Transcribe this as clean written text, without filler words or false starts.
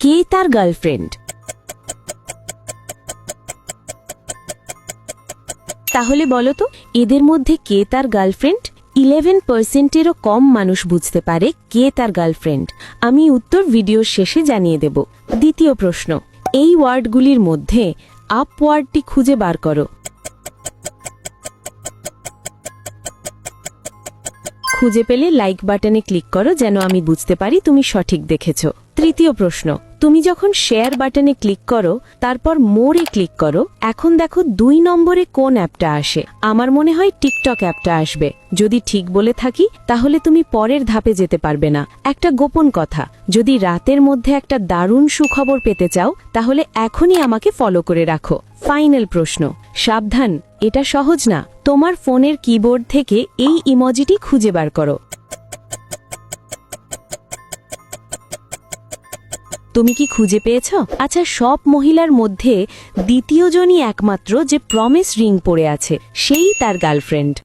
কে তার গার্লফ্রেন্ড? তাহলে বলো তো, এদের মধ্যে কে তার গার্লফ্রেন্ড? 11%-এরও কম মানুষ বুঝতে পারে কে তার গার্লফ্রেন্ড। আমি উত্তর ভিডিওর শেষে জানিয়ে দেব। দ্বিতীয় প্রশ্ন, এই ওয়ার্ডগুলির মধ্যে আপ ওয়ার্ডটি খুঁজে বার করো। খুঁজে পেলে লাইক বাটনে ক্লিক করো, যেন আমি বুঝতে পারি তুমি সঠিক দেখেছ। তৃতীয় প্রশ্ন, তুমি যখন শেয়ার বাটনে ক্লিক করো, তারপর মোরে ক্লিক করো, এখন দেখো 2 নম্বরে কোন অ্যাপটা আসে? আমার মনে হয় টিকটক অ্যাপটা আসবে। যদি ঠিক বলে থাকি, তাহলে তুমি পরের ধাপে যেতে পারবে না। একটা গোপন কথা, যদি রাতের মধ্যে একটা দারুণ সুখবর পেতে চাও, তাহলে এখনই আমাকে ফলো করে রাখো। ফাইনাল প্রশ্ন, সাবধান, এটা সহজ না। তোমার ফোনের কিবোর্ড থেকে এই ইমোজিটি খুঁজে বার করো। তুমি কি খুঁজে পেয়েছ? আচ্ছা, সব মহিলার মধ্যে দ্বিতীয় জনই একমাত্র যে প্রমিস রিং পরে আছে, সেই তার গার্লফ্রেন্ড।